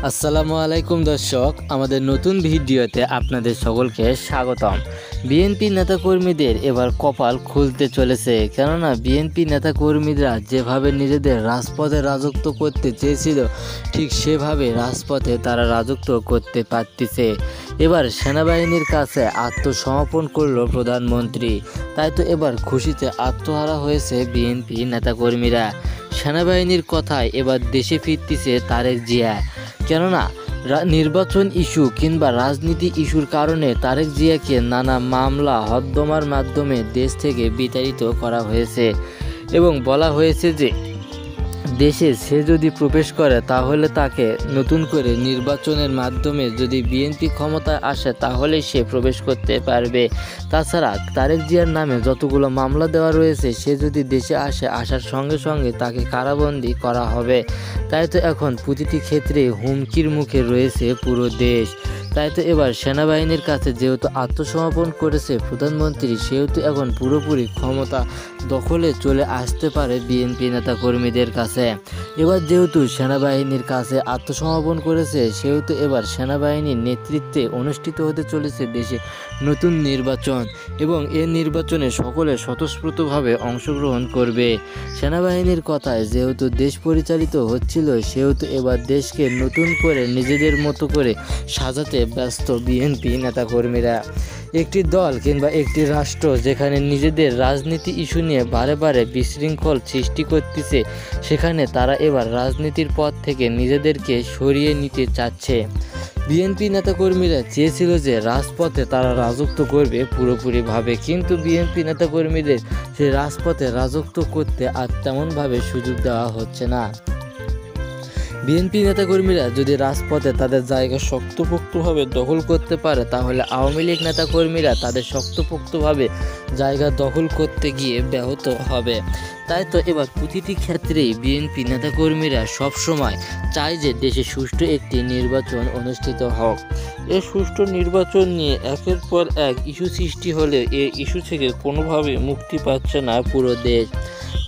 আসসালামু আলাইকুম দর্শক, আমাদের নতুন ভিডিওতে আপনাদের সকলকে স্বাগতম। বিএনপি নেতাকর্মীদের এবার কপাল খুলতে চলেছে, কেননা বিএনপি নেতাকর্মীরা যেভাবে নিজেদের রাজপথে রাজত্ব করতে চেয়েছিল ঠিক সেভাবে রাজপথে তারা রাজত্ব করতে পারতেছে। এবার সেনাবাহিনীর কাছে আত্মসমর্পণ করলো প্রধানমন্ত্রী, তাই তো এবার খুশিতে আত্মহারা হয়েছে বিএনপি নেতাকর্মীরা। সেনাবাহিনীর কথায় এবার দেশে ফিরতেছে তারেক জিয়া, কেননা নির্বাচন ইস্যু কিংবা রাজনীতি ইস্যুর কারণে তারেক জিয়াকে নানা মামলা হদ্দমার মাধ্যমে দেশ থেকে বিতাড়িত করা হয়েছে এবং বলা হয়েছে যে দেশে সে যদি প্রবেশ করে তাহলে তাকে নতুন করে নির্বাচনের মাধ্যমে যদি বিএনপি ক্ষমতায় আসে তাহলে সে প্রবেশ করতে পারবে। তাছাড়া তারেক জিয়ার নামে যতগুলো মামলা দেওয়া রয়েছে সে যদি দেশে আসার সঙ্গে সঙ্গে তাকে কারাবন্দী করা হবে। তাই তো এখন প্রতিটি ক্ষেত্রে হুমকির মুখে রয়েছে পুরো দেশ। তাই তো এবার সেনাবাহিনীর কাছে যেহেতু আত্মসমর্পণ করেছে প্রধানমন্ত্রী, সেহেতু এখন পুরোপুরি ক্ষমতা দখলে চলে আসতে পারে বিএনপি নেতাকর্মীদের কাছে। এবার যেহেতু সেনাবাহিনীর কাছে আত্মসমর্পণ করেছে, সেহেতু এবার সেনাবাহিনীর নেতৃত্বে অনুষ্ঠিত হতে চলেছে দেশে নতুন নির্বাচন এবং এই নির্বাচনে সকলে স্বতঃস্ফূর্তভাবে অংশগ্রহণ করবে। সেনাবাহিনীর কথায় যেহেতু দেশ পরিচালিত হচ্ছিল, সেহেতু এবার দেশকে নতুন করে নিজেদের মতো করে সাজাতে ব্যস্ত বিএনপি নেতাকর্মীরা। একটি দল কিংবা একটি রাষ্ট্র যেখানে নিজেদের রাজনীতি ইস্যু নিয়ে বারে বারে বিশৃঙ্খল সৃষ্টি করতেছে, সেখানে তারা এবার রাজনীতির পথ থেকে নিজেদেরকে সরিয়ে নিতে চাচ্ছে। বিএনপি নেতাকর্মীরা চেয়েছিল যে রাজপথে তারা রাজত্ব করবে পুরোপুরিভাবে, কিন্তু বিএনপি নেতাকর্মীদের সেই রাজপথে রাজত্ব করতে আর তেমনভাবে সুযোগ দেওয়া হচ্ছে না। বিএনপি নেতাকর্মীরা যদি রাজপথে তাদের জায়গা শক্তপোক্তভাবে দখল করতে পারে, তাহলে আওয়ামী লীগ নেতাকর্মীরা তাদের শক্তপোক্তভাবে জায়গা দখল করতে গিয়ে ব্যাহত হবে। তাই তো এবার প্রতিটি ক্ষেত্রেই বিএনপি নেতাকর্মীরা সবসময় চায় যে দেশে সুষ্ঠু একটি নির্বাচন অনুষ্ঠিত হোক। এই সুষ্ঠু নির্বাচন নিয়ে একের পর এক ইস্যু সৃষ্টি হলে এই ইস্যু থেকে কোনোভাবে মুক্তি পাচ্ছে না পুরো দেশ।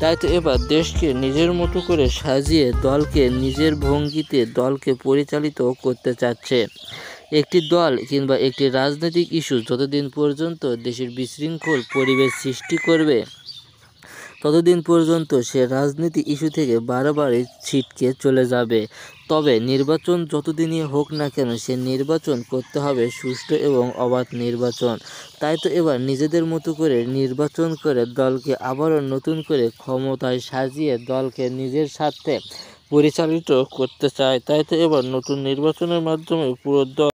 তাই তো এবার দেশকে নিজের মতো করে সাজিয়ে দলকে নিজের ভঙ্গিতে দলকে পরিচালিত করতে চাচ্ছে। একটি দল কিংবা একটি রাজনৈতিক ইস্যু যতদিন পর্যন্ত দেশের বিশৃঙ্খল পরিবেশ সৃষ্টি করবে, ততদিন পর্যন্ত সে রাজনীতি ইস্যু থেকে বারবারই ছিটকে চলে যাবে। তবে নির্বাচন যতদিনই হোক না কেন, সে নির্বাচন করতে হবে সুষ্ঠু এবং অবাধ নির্বাচন। তাই তো এবার নিজেদের মতো করে নির্বাচন করে দলকে আবারও নতুন করে ক্ষমতায় সাজিয়ে দলকে নিজের স্বার্থে পরিচালিত করতে চায়। তাই তো এবার নতুন নির্বাচনের মাধ্যমে পুরো দল